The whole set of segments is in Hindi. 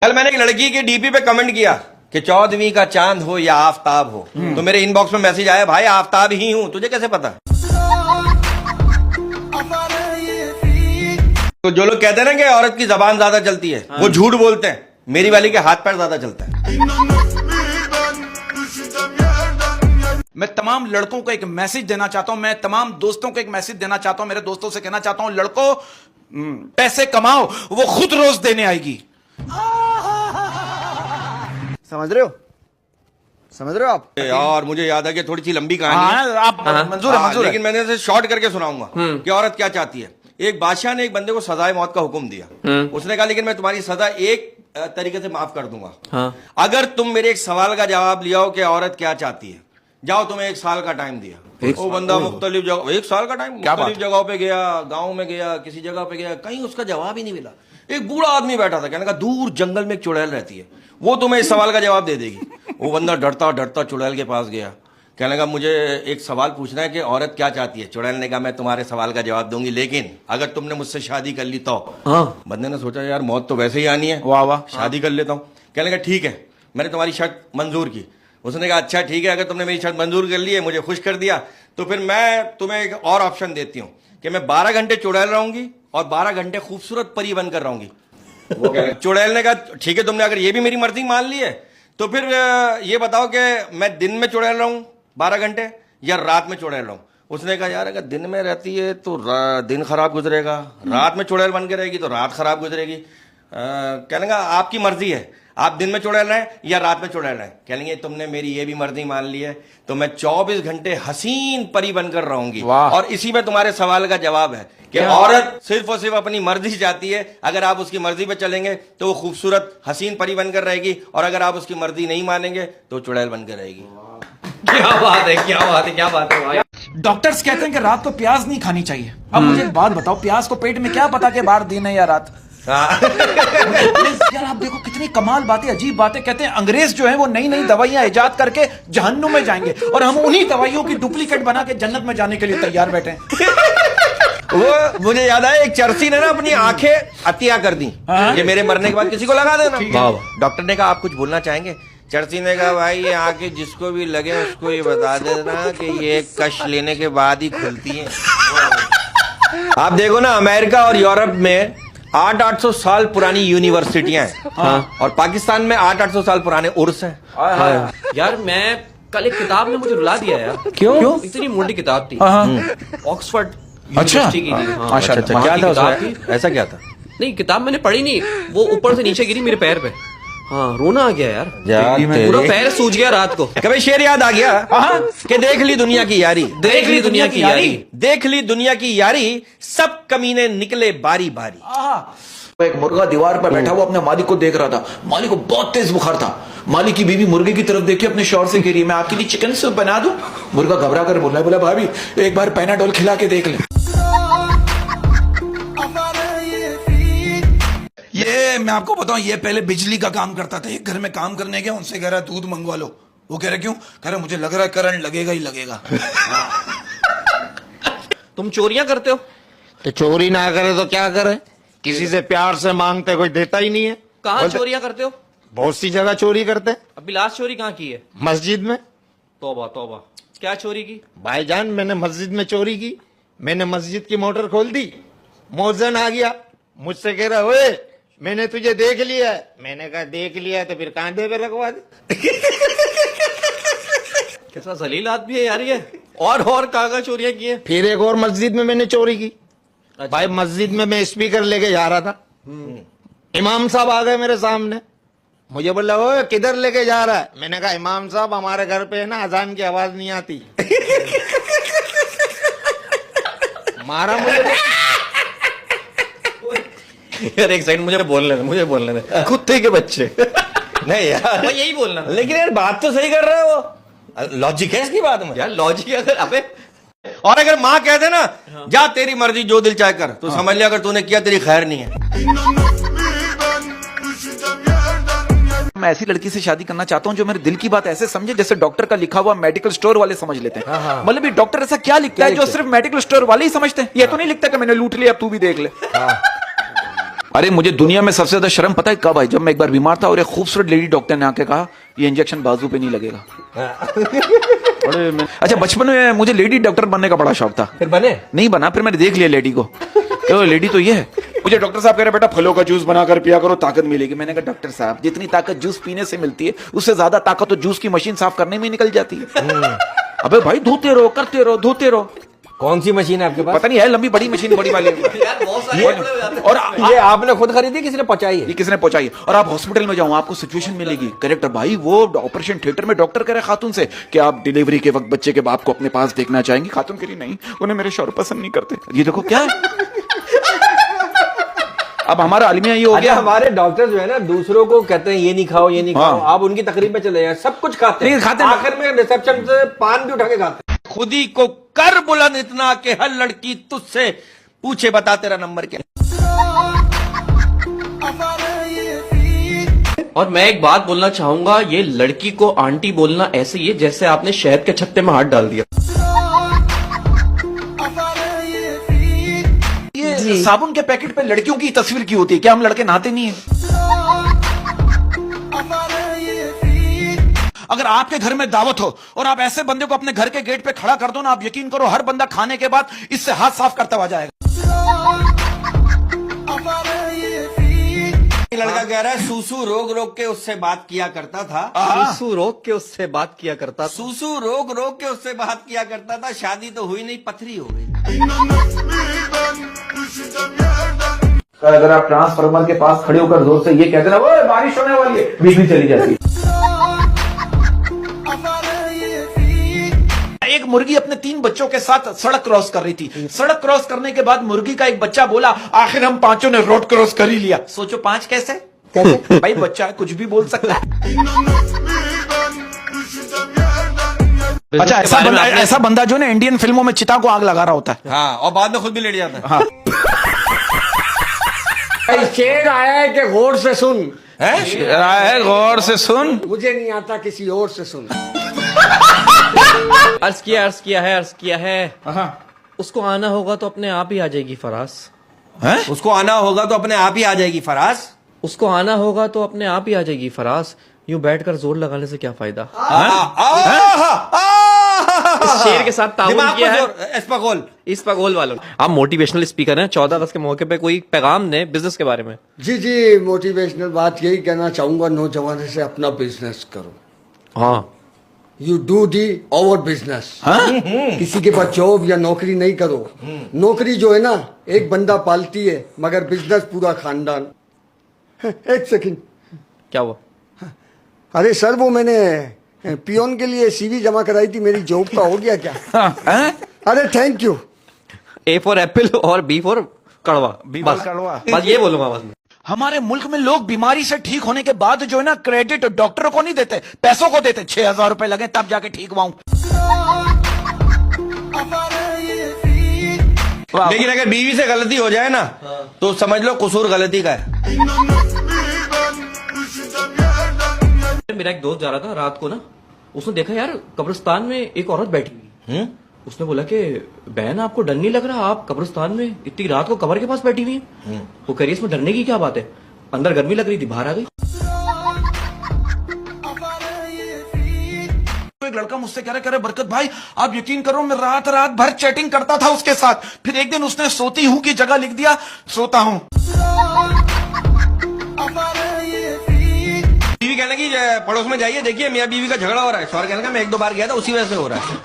कल मैंने एक लड़की की डीपी पे कमेंट किया कि 14वीं का चांद हो या आफताब हो, तो मेरे इनबॉक्स में मैसेज आया, भाई आफताब ही हूं, तुझे कैसे पता? तो जो लोग कहते हैं ना कि औरत की जबान ज्यादा चलती है, वो झूठ बोलते हैं। मेरी वाली के हाथ पैर ज्यादा चलता है। मैं तमाम लड़कों को एक मैसेज देना चाहता हूं, मैं तमाम दोस्तों को एक मैसेज देना चाहता हूं, मेरे दोस्तों से कहना चाहता हूं, लड़कों पैसे कमाओ, वो खुद रोज देने आएगी। समझ रहे हो आप? और मुझे याद है कि थोड़ी सी लंबी कहानी है। आप मंजूर है, मंजूर है। लेकिन मैंने इसे शॉर्ट करके सुनाऊंगा कि औरत क्या चाहती है। एक बादशाह ने एक बंदे को सजाए मौत का हुक्म दिया। उसने कहा, लेकिन मैं तुम्हारी सजा एक तरीके से माफ कर दूंगा, अगर तुम मेरे एक सवाल का जवाब लिया हो कि औरत क्या चाहती है। जाओ, तुम्हें 1 साल का टाइम दिया। वो बंदा मुख्तलिफ जगह 1 साल का टाइम मुख्तलिफ जगहों पे गया, गांव में गया, किसी जगह पे गया, कहीं उसका जवाब ही नहीं मिला। एक बूढ़ा आदमी बैठा था, कहने का दूर जंगल में एक चुड़ैल रहती है, वो तुम्हें इस सवाल का जवाब दे देगी। वो बंदा डरता डरता चुड़ैल के पास गया, कहने लगा मुझे एक सवाल पूछना है कि औरत क्या चाहती है। चुड़ैल ने कहा, मैं तुम्हारे सवाल का जवाब दूंगी, लेकिन अगर तुमने मुझसे शादी कर ली तो। बंदे ने सोचा, यार मौत तो वैसे ही आनी है, वाह वाह, शादी कर लेता हूँ। कहने लगा, ठीक है, मैंने तुम्हारी शर्त मंजूर की। उसने कहा, अच्छा ठीक है, अगर तुमने मेरी शर्त मंजूर कर ली है, मुझे खुश कर दिया, तो फिर मैं तुम्हें एक और ऑप्शन देती हूँ कि मैं 12 घंटे चुड़ैल रहूंगी और 12 घंटे खूबसूरत परी बनकर रहूंगी। चुड़ैल ने कहा, ठीक है, तुमने अगर ये भी मेरी मर्जी मान ली है, तो फिर ये बताओ कि मैं दिन में चुड़ैल रहूं 12 घंटे या रात में चुड़ैल रहूं। उसने कहा, यार अगर दिन में रहती है तो दिन खराब गुजरेगा, रात में चुड़ैल बन के रहेगी तो रात खराब गुजरेगी। कहने का, आपकी मर्जी है, आप दिन में चुड़ैल रहे या रात में चुड़ैल रहे। कहेंगे, तुमने मेरी ये भी मर्जी मान ली है, तो मैं 24 घंटे हसीन परी बनकर रहूंगी। और इसी में तुम्हारे सवाल का जवाब है कि औरत सिर्फ और सिर्फ अपनी मर्जी चाहती है। अगर आप उसकी मर्जी पे चलेंगे तो वो खूबसूरत हसीन परी बनकर रहेगी, और अगर आप उसकी मर्जी नहीं मानेंगे तो चुड़ैल बनकर रहेगी। क्या बात है, क्या बात है, क्या बात है भाई। डॉक्टर्स कहते हैं कि रात को प्याज नहीं खानी चाहिए। अब मुझे एक बात बताओ, प्याज को पेट में क्या पता कि बाहर दिन है या रात। यार आप देखो कितनी कमाल बातें, अजीब बातें। कहते हैं अंग्रेज जो है वो नई नई दवाइयां इजाद करके जहन्नुम में जाएंगे, और हम उन्हीं दवाइयों की डुप्लीकेट बना के जन्नत में जाने के लिए तैयार बैठे हैं। वो मुझे याद है, एक चर्सी ने ना अपनी आंखें अतिया कर दी कि मेरे मरने के बाद किसी को लगा देना। डॉक्टर ने कहा, आप कुछ बोलना चाहेंगे? चर्सी ने कहा, भाई ये आंखें जिसको भी लगे उसको ये बता देना कि ये कश लेने के बाद ही खुलती है। आप देखो ना, अमेरिका और यूरोप में 800 साल पुरानी यूनिवर्सिटियां हैं, और पाकिस्तान में 800 साल पुराने उर्स हैं। यार मैं कल एक किताब ने मुझे रुला दिया यार। क्यों? इतनी मोटी किताब थी, ऑक्सफोर्ड अच्छा, यूनिवर्सिटी की थी। हाँ, अच्छा, वहाँ क्या की था किताब उसमें? थी। ऐसा क्या था? नहीं, किताब मैंने पढ़ी नहीं, वो ऊपर से नीचे गिरी मेरे पैर पे। हाँ, रोना आ गया यार, पूरा पैर सूज गया रात को। कभी शेर याद आ गया कि देख ली दुनिया की यारी, देख ली दुनिया की यारी, देख ली दुनिया की यारी, सब कमीने निकले बारी बारी। एक मुर्गा दीवार पर बैठा हुआ अपने मालिक को देख रहा था। मालिक को बहुत तेज बुखार था। मालिक की बीवी मुर्गे की तरफ देखी, अपने शौहर से कह रही है, मैं आपके लिए चिकन सूप बना दूं? मुर्गा घबरा कर बोला, भाभी एक बार पैनाडोल खिला के देख ले। ये मैं आपको बताऊं, ये पहले बिजली का काम करता था। एक घर में काम करने गया, उनसे कह रहा दूध मंगवा लो। वो कह रहे क्यों? कह रहे मुझे लग रहा है करंट लगेगा ही लगेगा। तुम चोरियां करते हो? तो चोरी ना करे तो क्या करे? किसी से प्यार से मांगते, कोई देता ही नहीं है। कहाँ चोरियां करते हो? बहुत सी जगह चोरी करते हैं। अभी लास्ट चोरी कहाँ की है? मस्जिद में। तौबा तौबा, क्या चोरी की? भाईजान मैंने मस्जिद में चोरी की। मैंने मस्जिद की मोटर खोल दी, मौजन आ गया, मुझसे कह रहा, ओए मैंने तुझे देख लिया है। मैंने कहा, देख लिया है तो फिर कांधे पे रखवा दे। कैसा जलील आदमी है यार ये। और कहाँ चोरियां की है? फिर एक और मस्जिद में मैंने चोरी की। अच्छा। भाई मस्जिद में मैं स्पीकर लेके जा रहा था, इमाम साहब आ गए मेरे सामने। मुझे बोला, ओए किधर लेके जा रहा है? मैंने कहा, इमाम साहब हमारे घर पे है ना, अजान की आवाज नहीं आती। मारा मुझे। यार एक साइड मुझे बोलने दे। कुत्ते के बच्चे। नहीं यार, वो यही बोलना। लेकिन यार बात तो सही कर रहे हो, वो लॉजिक है इसकी बात में। यार लॉजिक अगर अबे, और अगर माँ कह दे ना, जा तेरी मर्जी जो दिल चाहे कर, तो समझ लिया अगर तूने किया तेरी खैर नहीं है। मैं ऐसी लड़की से शादी करना चाहता हूँ जो मेरे दिल की बात ऐसे समझे जैसे डॉक्टर का लिखा हुआ मेडिकल स्टोर वाले समझ लेते हैं। मतलब ये डॉक्टर ऐसा क्या लिखता है जो सिर्फ मेडिकल स्टोर वाले ही समझते हैं? ये तो नहीं लिखता कि मैंने लूट लिया, अब तू भी देख ले। अरे मुझे दुनिया में सबसे ज्यादा शर्म पता है कब आई? जब मैं एक बार बीमार था और एक खूबसूरत लेडी डॉक्टर ने आके कहा ये इंजेक्शन बाजू पे नहीं लगेगा। अच्छा, बचपन में मुझे लेडी डॉक्टर बनने का बड़ा शौक था। फिर बने? नहीं बना, फिर मैंने देख लिया लेडी को, तो लेडी तो ये है। मुझे डॉक्टर साहब कह रहे बेटा फलों का जूस बनाकर पिया करो, ताकत मिलेगी। मैंने कहा डॉक्टर साहब जितनी ताकत जूस पीने से मिलती है उससे ज्यादा ताकत तो जूस की मशीन साफ करने में निकल जाती है। अबे भाई धोते रहो, करते रहो, धोते रहो। कौन सी मशीन है आपके पास? पता नहीं है, लंबी बड़ी मशीन, बड़ी वाली। और ये आपने खुद खरीदी, किसी ने पहुंचाई है? ये किसने पहुंचाई है? और आप हॉस्पिटल में जाओ, आपको सिचुएशन मिलेगी करेक्ट भाई। वो ऑपरेशन थिएटर में डॉक्टर कह रहे खातून से कि आप डिलीवरी के वक्त बच्चे के बाप को अपने पास देखना चाहेंगी। खातून कह रही नहीं, उन्हें मेरे शौहर पसंद नहीं करते। ये देखो क्या है। अब हमारा अलमिया ये हो गया, हमारे डॉक्टर जो है ना दूसरों को कहते हैं ये नहीं खाओ, ये नहीं खाओ। आप उनकी तकरीब में चले जाए, सब कुछ खाते हैं, आखिर में रिसेप्शन से पान भी उठा के खाते हैं। खुद ही को कर बुलंद इतना कि हर लड़की तुझसे पूछे बता तेरा नंबर क्या। और मैं एक बात बोलना चाहूंगा, ये लड़की को आंटी बोलना ऐसे ही है जैसे आपने शहद के छत्ते में हाथ डाल दिया। ये साबुन के पैकेट पे लड़कियों की तस्वीर क्यों होती है? क्या हम लड़के नहाते नहीं है? अगर आपके घर में दावत हो और आप ऐसे बंदे को अपने घर के गेट पे खड़ा कर दो ना, आप यकीन करो हर बंदा खाने के बाद इससे हाथ साफ करता हुआ जाएगा। लड़का कह रहा है सूसू रोक रोक के उससे बात किया करता था। सूसू रोक के उससे बात किया करता था। सूसू रोक रोक के उससे बात किया करता था। शादी तो हुई नहीं, पथरी हो गई। अगर आप ट्रांसफार्मर के पास खड़े होकर जोर से ये कहते ना वो बारिश होने वाली है, बिजली चली जाती है। एक मुर्गी अपने 3 बच्चों के साथ सड़क क्रॉस कर रही थी। सड़क क्रॉस करने के बाद मुर्गी का एक बच्चा बोला आखिर हम पांचों ने रोड क्रॉस कर ही लिया। सोचो 5 कैसे? भाई बच्चा कुछ भी बोल सकता है। अच्छा, ऐसा बंदा जो ना इंडियन फिल्मों में चिता को आग लगा रहा होता है। हाँ, और बाद में खुद भी लेट जाता है। हाँ। शेर आया है कि गौर से सुन। है गौर से सुन। मुझे नहीं आता, किसी और से सुन। अर्ज किया है। उसको आना होगा तो अपने आप ही आ जाएगी फरास। उसको आना होगा तो अपने आप ही आ जाएगी फरास। उसको आना होगा तो अपने आप ही आ जाएगी फरास। यूं बैठकर जोर लगाने से क्या फायदा? इस शेर के साथ ताउन किया है इस पगोल वालों ने। आप मोटिवेशनल स्पीकर हैं, 14 अगस्त के मौके पे कोई पैगाम ने बिजनेस के बारे में? जी, मोटिवेशनल बात यही कहना चाहूंगा, नौजवानों से अपना बिजनेस करो। हाँ, you do the over business. किसी के पास जॉब या नौकरी नहीं करो। नौकरी जो है ना एक बंदा पालती है, मगर बिजनेस पूरा खानदान। एक सेकंड, क्या हुआ? अरे सर, वो मैंने पियोन के लिए सीवी जमा कराई थी, मेरी जॉब का हो गया क्या? अरे thank you. A for Apple और B फॉर कड़वा। बस ये बोलूंगा बस। हमारे मुल्क में लोग बीमारी से ठीक होने के बाद जो है ना क्रेडिट डॉक्टरों को नहीं देते, पैसों को देते। 6,000 रुपए लगे तब जाके ठीक हुआ। लेकिन अगर बीवी से गलती हो जाए ना तो समझ लो कसूर गलती का है। मेरा एक दोस्त जा रहा था रात को ना, उसने देखा यार कब्रिस्तान में एक औरत बैठी हुई। उसने बोला कि बहन आपको डर नहीं लग रहा, आप कब्रिस्तान में इतनी रात को कब्र के पास बैठी हुई हैं? वो कह रही इसमें डरने की क्या बात है, अंदर गर्मी लग रही थी, बाहर आ गई। एक लड़का मुझसे कह रहे बरकत भाई आप यकीन करो मैं रात भर चैटिंग करता था उसके साथ। फिर एक दिन उसने सोती हूँ की जगह लिख दिया सोता हूँ। बीवी कहने की पड़ोस में जाइए देखिए मियाँ बीवी का झगड़ा हो रहा है। शौहर कहने का मैं 1-2 बार गया था उसी वजह से हो रहा है।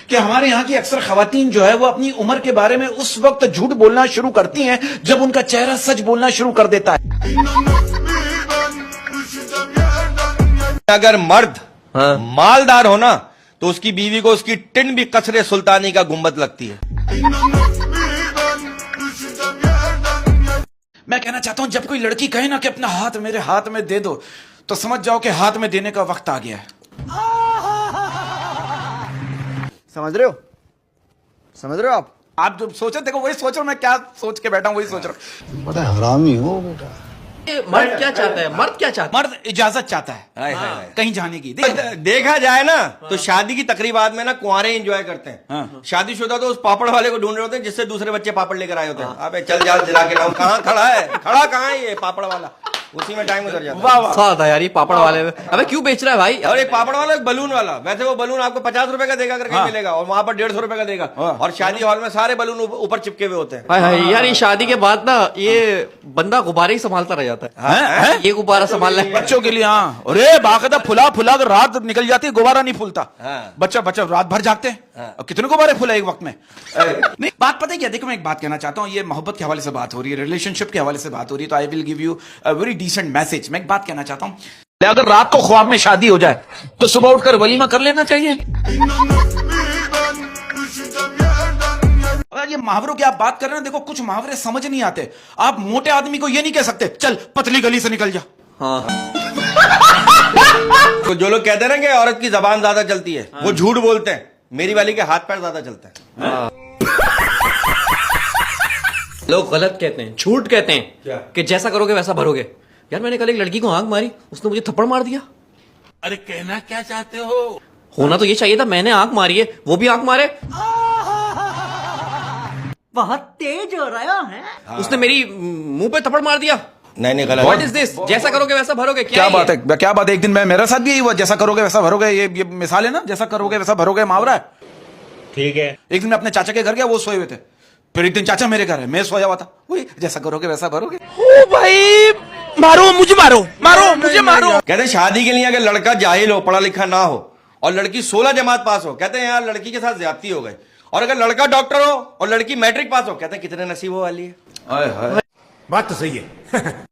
कि हमारे यहाँ की अक्सर खवातीन जो है वो अपनी उम्र के बारे में उस वक्त झूठ बोलना शुरू करती हैं जब उनका चेहरा सच बोलना शुरू कर देता है। अगर मर्द मालदार हो ना तो उसकी बीवी को उसकी टिन भी कसरे सुल्तानी का गुंबद लगती है। मैं कहना चाहता हूं जब कोई लड़की कहे ना कि अपना हाथ मेरे हाथ में दे दो तो समझ जाओ कि हाथ में देने का वक्त आ गया है। समझ रहे हो आप जो सोचे देखो वही सोच रहा हूं, मैं क्या सोच के बैठा हूं वही सोच रहा हूं। बड़ा हरामी हो बेटा। मर्द क्या चाहता है, मर्द क्या चाहता मर्द इजाजत चाहता है हाय, हाय, हाय। कहीं जाने की। देखा जाए ना तो शादी की तकरीबात में ना कुंवारे एंजॉय करते हैं। शादीशुदा तो उस पापड़ वाले को ढूंढ रहे होते हैं जिससे दूसरे बच्चे पापड़ लेकर आए होते हैं। अबे चल जा दिला के लाऊं, कहाँ खड़ा है, खड़ा कहाँ है ये पापड़ वाला, उसी में टाइम गुजर जाता है। था था यार ये पापड़ वाले में। अबे क्यों बेच रहा है भाई? और एक पापड़ वाला एक बलून वाला, वैसे वो बलून आपको 50 रुपए का देगा करके मिलेगा और वहां पर 150 रुपए का देगा। और शादी हॉल में सारे बलून ऊपर चिपके हुए होते हैं। हाय हाय यार, ये शादी के बाद ना ये बंदा गुब्बारे ही संभालता रह जाता है। ये गुब्बारा संभालना है बच्चों के लिए। हाँ, अरे बाकायदा फुला फुला कर रात निकल जाती है, गुब्बारा नहीं फूलता। बच्चा रात भर जागते हैं और कितने गुब्बारे फूला एक वक्त में। नहीं, बात पता है क्या, देखो मैं एक बात कहना चाहता हूँ, ये मोहब्बत के हवाले से बात हो रही है, रिलेशनशिप के हवाले से बात हो रही है, तो I will give you a very decent message. मैं एक बात कहना चाहता हूँ, अगर रात को ख्वाब में शादी हो जाए तो सुबह उठकर वलीमा कर लेना चाहिए। अगर ये मुहावरों की आप बात कर रहे हैं, देखो कुछ मुहावरे समझ नहीं आते। आप मोटे आदमी को ये नहीं कह सकते चल पतली गली से निकल जा। हाँ। तो जो लोग कहते हैं ना कि औरत की जबान ज्यादा चलती है, वो झूठ बोलते हैं। मेरी वाली के हाथ पैर ज्यादा चलते हैं। लोग गलत कहते हैं, झूठ कहते हैं कि जैसा करोगे वैसा भरोगे। यार मैंने कल एक लड़की को आंख मारी, उसने मुझे थप्पड़ मार दिया। अरे कहना क्या चाहते हो? होना तो ये चाहिए था, मैंने आंख मारी है, वो भी आंख मारे। बहुत तेज हो रहा है। उसने मेरी मुंह पे थप्पड़ मार दिया। नहीं गलत। What is this? जैसा करोगे वैसा भरोगे। क्या बात है, क्या बात है। एक दिन मैं मेरे साथ भी यही हुआ, जैसा करोगे वैसा भरोगे। ये मिसाल है ना, जैसा करोगे वैसा भरोगे मुहावरा है। ठीक है। एक दिन मैं अपने चाचा के घर गया, वो सोए हुए थे। फिर एक दिन चाचा मेरे घर है, मैं सोया हुआ था, वही जैसा करोगे वैसा भरोगे। ओ भाई मारो मुझे, मारो मुझे मारो। कहते हैं शादी के लिए अगर लड़का जाहिल हो, पढ़ा लिखा ना हो और लड़की 16 जमात पास हो, कहते हैं यार लड़की के साथ ज्यादती हो गई। और अगर लड़का डॉक्टर हो और लड़की मैट्रिक पास हो, कहते हैं कितने नसीबों वाली है। बात तो सही है।